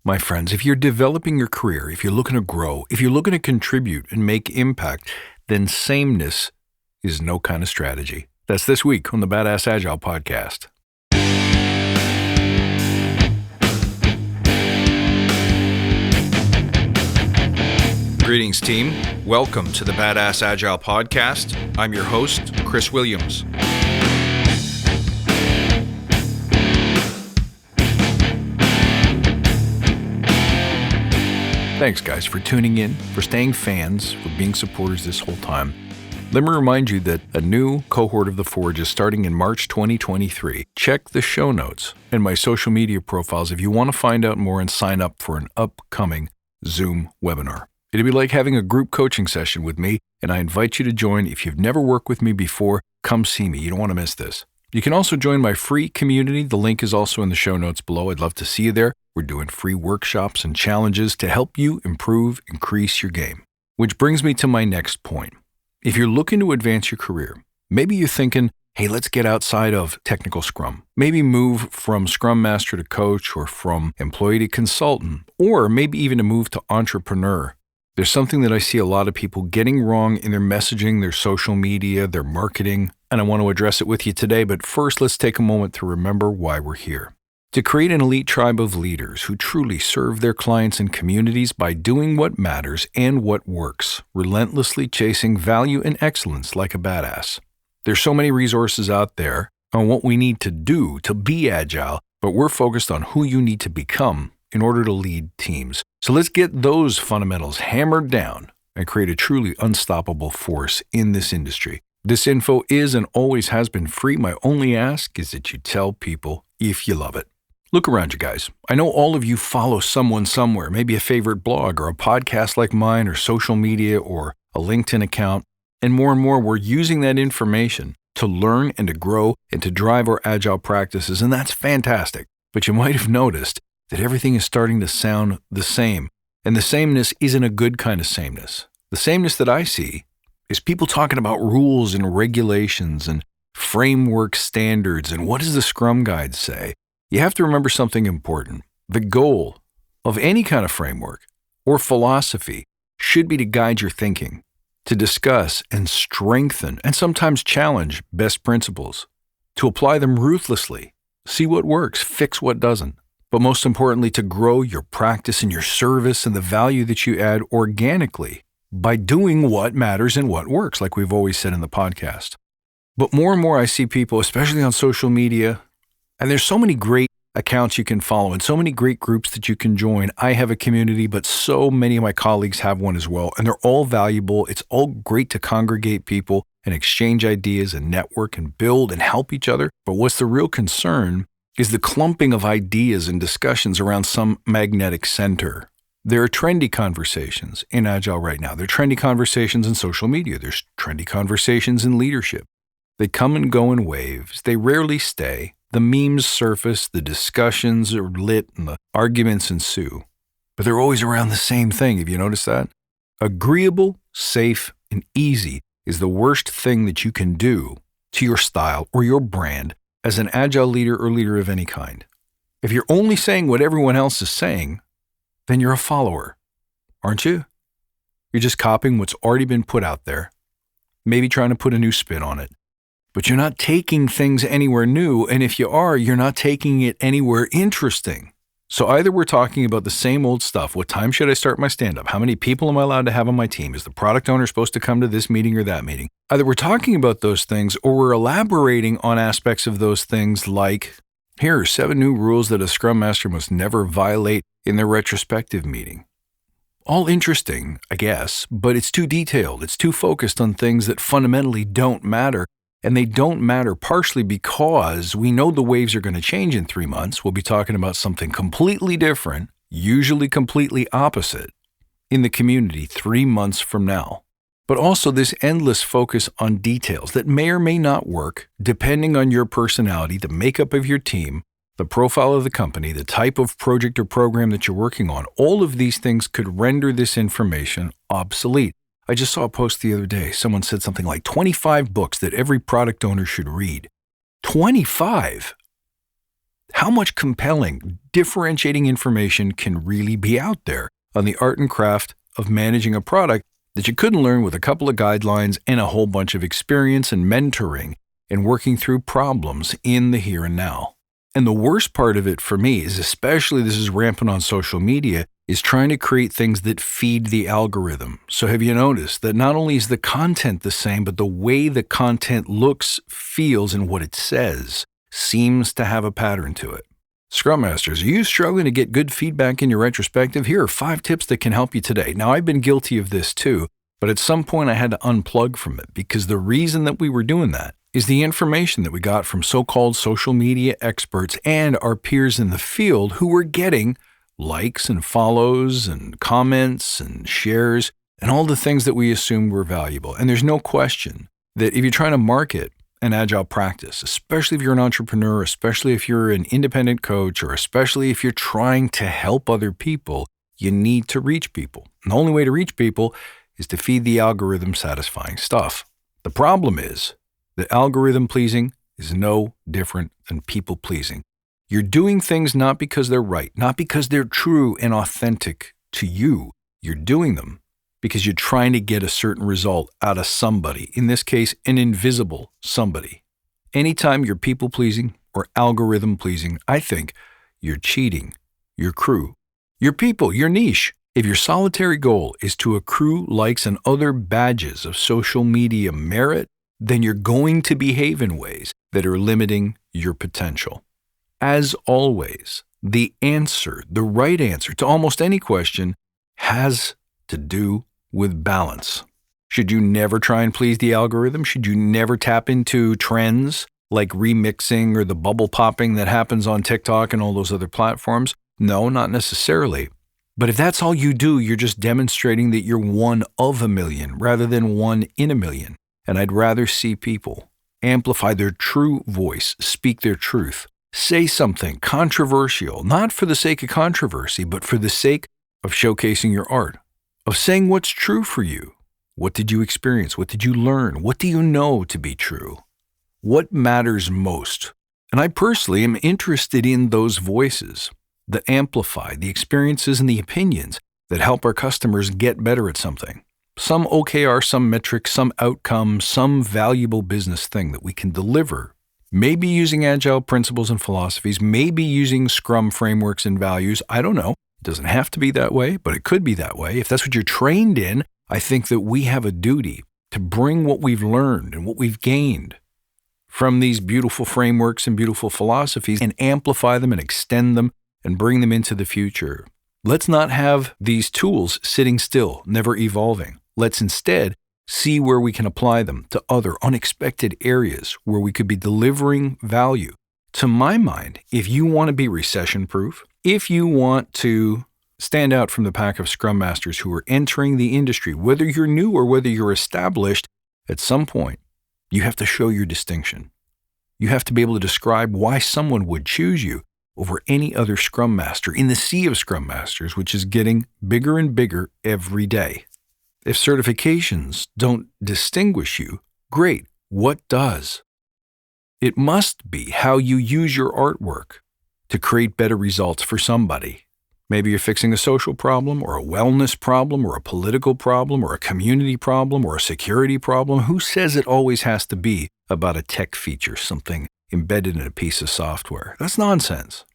My friends, if you're developing your career, if you're looking to grow, if you're looking to contribute and make impact, then sameness is no kind of strategy. That's this week on the Badass Agile podcast. Greetings, team. Welcome to the Badass Agile podcast. I'm your host, Chris Williams. Thanks, guys, for tuning in, for staying fans, for being supporters this whole time. Let me remind you that a new cohort of the Forge is starting in March 2023. Check the show notes and my social media profiles if you want to find out more and sign up for an upcoming Zoom webinar. It'll be like having a group coaching session with me, and I invite you to join. If you've never worked with me before, come see me. You don't want to miss this. You can also join my free community. The link is also in the show notes below. I'd love to see you there. We're doing free workshops and challenges to help you improve, increase your game. Which brings me to my next point. If you're looking to advance your career, maybe you're thinking, hey, let's get outside of technical Scrum. Maybe move from Scrum Master to coach, or from employee to consultant, or maybe even to move to entrepreneur. There's something that I see a lot of people getting wrong in their messaging, their social media, their marketing, and I want to address it with you today. But first, let's take a moment to remember why we're here. To create an elite tribe of leaders who truly serve their clients and communities by doing what matters and what works, relentlessly chasing value and excellence like a badass. There's so many resources out there on what we need to do to be agile, but we're focused on who you need to become in order to lead teams. So let's get those fundamentals hammered down and create a truly unstoppable force in this industry. This info is and always has been free. My only ask is that you tell people if you love it. Look around you guys. I know all of you follow someone somewhere, maybe a favorite blog or a podcast like mine, or social media or a LinkedIn account. And more we're using that information to learn and to grow and to drive our agile practices. And that's fantastic. But you might have noticed that everything is starting to sound the same. And the sameness isn't a good kind of sameness. The sameness that I see is people talking about rules and regulations and framework standards and what does the Scrum Guide say? You have to remember something important. The goal of any kind of framework or philosophy should be to guide your thinking, to discuss and strengthen and sometimes challenge best principles, to apply them ruthlessly, see what works, fix what doesn't, but most importantly, to grow your practice and your service and the value that you add organically by doing what matters and what works, like we've always said in the podcast. But more and more I see people, especially on social media, and there's so many great accounts you can follow and so many great groups that you can join. I have a community, but so many of my colleagues have one as well, and they're all valuable. It's all great to congregate people and exchange ideas and network and build and help each other. But what's the real concern is the clumping of ideas and discussions around some magnetic center. There are trendy conversations in Agile right now. There are trendy conversations in social media. There's trendy conversations in leadership. They come and go in waves. They rarely stay. The memes surface, the discussions are lit, and the arguments ensue. But they're always around the same thing. Have you noticed that? Agreeable, safe, and easy is the worst thing that you can do to your style or your brand as an Agile leader or leader of any kind. If you're only saying what everyone else is saying, then you're a follower, aren't you? You're just copying what's already been put out there, maybe trying to put a new spin on it. But you're not taking things anywhere new, and if you are, you're not taking it anywhere interesting. So either we're talking about the same old stuff. What time should I start my stand-up? How many people am I allowed to have on my team? Is the product owner supposed to come to this meeting or that meeting? Either we're talking about those things, or we're elaborating on aspects of those things like, here are 7 new rules that a Scrum Master must never violate in their retrospective meeting. All interesting, I guess, but it's too detailed. It's too focused on things that fundamentally don't matter. And they don't matter partially because we know the waves are going to change in 3 months. We'll be talking about something completely different, usually completely opposite, in the community 3 months from now. But also this endless focus on details that may or may not work depending on your personality, the makeup of your team, the profile of the company, the type of project or program that you're working on. All of these things could render this information obsolete. I just saw a post the other day. Someone said something like 25 books that every product owner should read. 25? How much compelling, differentiating information can really be out there on the art and craft of managing a product that you couldn't learn with a couple of guidelines and a whole bunch of experience and mentoring and working through problems in the here and now. And the worst part of it for me is, especially this is rampant on social media, is trying to create things that feed the algorithm. So have you noticed that not only is the content the same, but the way the content looks, feels, and what it says seems to have a pattern to it? Scrum Masters, are you struggling to get good feedback in your retrospective? Here are 5 tips that can help you today. Now, I've been guilty of this too, but at some point I had to unplug from it because the reason that we were doing that is the information that we got from so-called social media experts and our peers in the field who were getting likes and follows and comments and shares and all the things that we assumed were valuable. And there's no question that if you're trying to market an Agile practice, especially if you're an entrepreneur, especially if you're an independent coach, or especially if you're trying to help other people, you need to reach people. And the only way to reach people is to feed the algorithm satisfying stuff. The problem is that algorithm pleasing is no different than people pleasing. You're doing things not because they're right, not because they're true and authentic to you. You're doing them because you're trying to get a certain result out of somebody, in this case, an invisible somebody. Anytime you're people-pleasing or algorithm-pleasing, I think you're cheating your crew, your people, your niche. If your solitary goal is to accrue likes and other badges of social media merit, then you're going to behave in ways that are limiting your potential. As always, the right answer to almost any question has to do with balance. Should you never try and please the algorithm? Should you never tap into trends like remixing or the bubble popping that happens on TikTok and all those other platforms? No, not necessarily. But if that's all you do, you're just demonstrating that you're one of a million rather than one in a million. And I'd rather see people amplify their true voice, speak their truth, say something controversial, not for the sake of controversy, but for the sake of showcasing your art, of saying what's true for you. What did you experience? What did you learn? What do you know to be true? What matters most? And I personally am interested in those voices that amplify the experiences and the opinions that help our customers get better at something. Some OKR, some metric, some outcome, some valuable business thing that we can deliver. Maybe using Agile principles and philosophies, maybe using Scrum frameworks and values. I don't know. It doesn't have to be that way, but it could be that way. If that's what you're trained in, I think that we have a duty to bring what we've learned and what we've gained from these beautiful frameworks and beautiful philosophies and amplify them and extend them and bring them into the future. Let's not have these tools sitting still, never evolving. Let's instead see where we can apply them to other unexpected areas where we could be delivering value. To my mind, if you want to be recession-proof, if you want to stand out from the pack of Scrum Masters who are entering the industry, whether you're new or whether you're established, at some point, you have to show your distinction. You have to be able to describe why someone would choose you over any other Scrum Master in the sea of Scrum Masters, which is getting bigger and bigger every day. If certifications don't distinguish you, great. What does? It must be how you use your artwork to create better results for somebody. Maybe you're fixing a social problem or a wellness problem or a political problem or a community problem or a security problem. Who says it always has to be about a tech feature, something embedded in a piece of software? That's nonsense.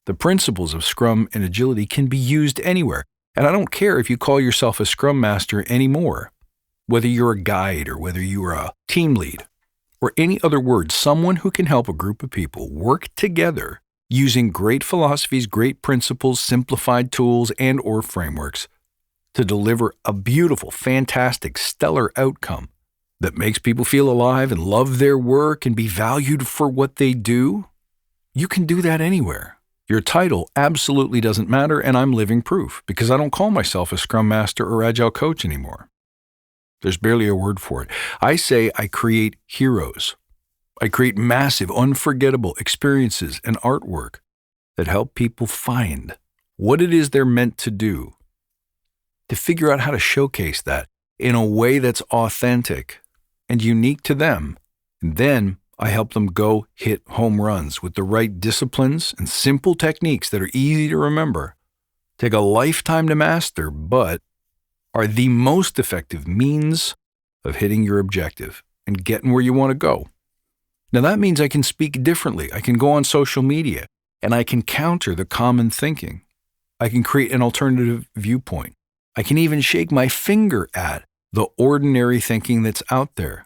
The principles of Scrum and Agility can be used anywhere. And I don't care if you call yourself a Scrum Master anymore, whether you're a guide or whether you're a team lead or any other word, someone who can help a group of people work together using great philosophies, great principles, simplified tools, and or frameworks to deliver a beautiful, fantastic, stellar outcome that makes people feel alive and love their work and be valued for what they do. You can do that anywhere. Your title absolutely doesn't matter, and I'm living proof because I don't call myself a Scrum Master or Agile coach anymore. There's barely a word for it. I say I create heroes. I create massive, unforgettable experiences and artwork that help people find what it is they're meant to do, to figure out how to showcase that in a way that's authentic and unique to them, and then I help them go hit home runs with the right disciplines and simple techniques that are easy to remember, take a lifetime to master, but are the most effective means of hitting your objective and getting where you want to go. Now that means I can speak differently. I can go on social media and I can counter the common thinking. I can create an alternative viewpoint. I can even shake my finger at the ordinary thinking that's out there.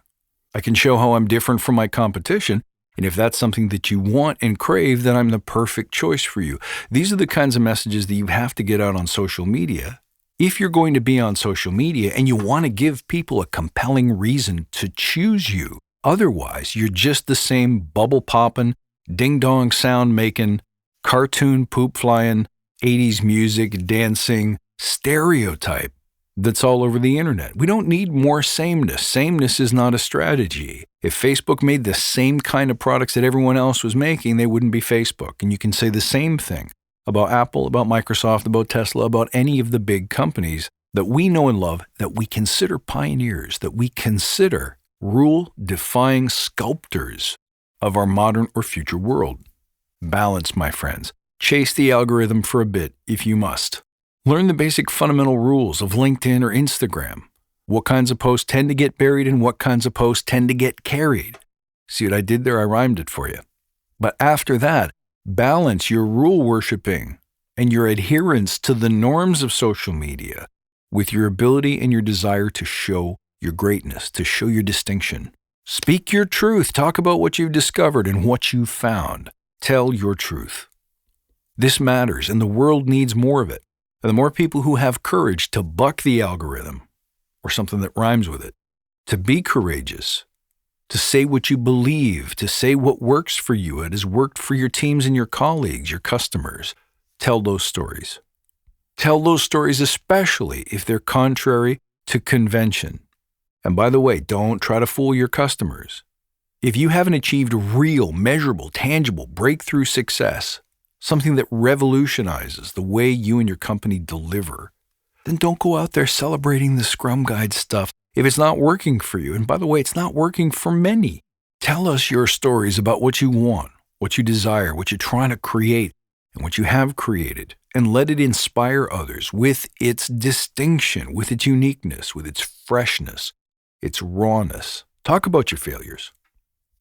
I can show how I'm different from my competition, and if that's something that you want and crave, then I'm the perfect choice for you. These are the kinds of messages that you have to get out on social media. If you're going to be on social media and you want to give people a compelling reason to choose you, otherwise you're just the same bubble-popping, ding-dong sound-making, cartoon poop-flying, 80s music, dancing stereotype that's all over the internet. We don't need more sameness. Sameness is not a strategy. If Facebook made the same kind of products that everyone else was making, they wouldn't be Facebook. And you can say the same thing about Apple, about Microsoft, about Tesla, about any of the big companies that we know and love, that we consider pioneers, that we consider rule-defying sculptors of our modern or future world. Balance, my friends. Chase the algorithm for a bit if you must. Learn the basic fundamental rules of LinkedIn or Instagram. What kinds of posts tend to get buried and what kinds of posts tend to get carried. See what I did there? I rhymed it for you. But after that, balance your rule worshiping and your adherence to the norms of social media with your ability and your desire to show your greatness, to show your distinction. Speak your truth. Talk about what you've discovered and what you've found. Tell your truth. This matters, and the world needs more of it. And the more people who have courage to buck the algorithm, or something that rhymes with it, to be courageous, to say what you believe, to say what works for you, it has worked for your teams and your colleagues, your customers. Tell those stories. Tell those stories especially if they're contrary to convention. And by the way, don't try to fool your customers. If you haven't achieved real, measurable, tangible breakthrough success, something that revolutionizes the way you and your company deliver, then don't go out there celebrating the Scrum Guide stuff if it's not working for you. And by the way, it's not working for many. Tell us your stories about what you want, what you desire, what you're trying to create, and what you have created, and let it inspire others with its distinction, with its uniqueness, with its freshness, its rawness. Talk about your failures.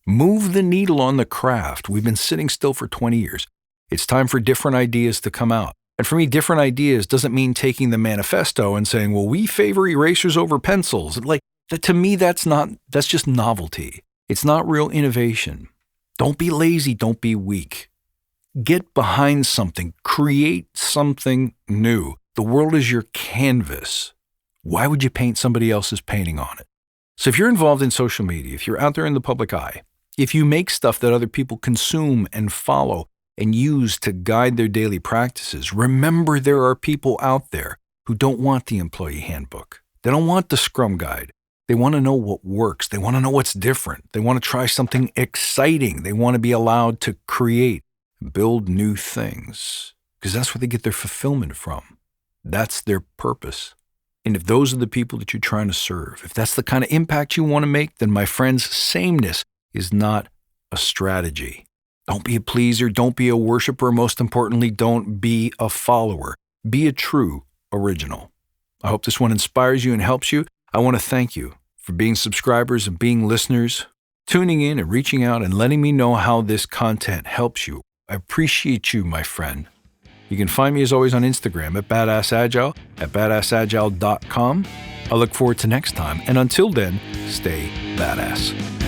Move the needle on the craft. We've been sitting still for 20 years. It's time for different ideas to come out. And for me, different ideas doesn't mean taking the manifesto and saying, well, we favor erasers over pencils. Like, that, to me, that's just novelty. It's not real innovation. Don't be lazy. Don't be weak. Get behind something. Create something new. The world is your canvas. Why would you paint somebody else's painting on it? So if you're involved in social media, if you're out there in the public eye, if you make stuff that other people consume and follow and use to guide their daily practices, remember there are people out there who don't want the employee handbook. They don't want the Scrum Guide. They want to know what works. They want to know what's different. They want to try something exciting. They want to be allowed to create, build new things, because that's where they get their fulfillment from. That's their purpose. And if those are the people that you're trying to serve, if that's the kind of impact you want to make, then my friends, sameness is not a strategy. Don't be a pleaser. Don't be a worshiper. Most importantly, don't be a follower. Be a true original. I hope this one inspires you and helps you. I want to thank you for being subscribers and being listeners, tuning in and reaching out and letting me know how this content helps you. I appreciate you, my friend. You can find me as always on Instagram at BadassAgile, at badassagile.com. I look forward to next time. And until then, stay badass.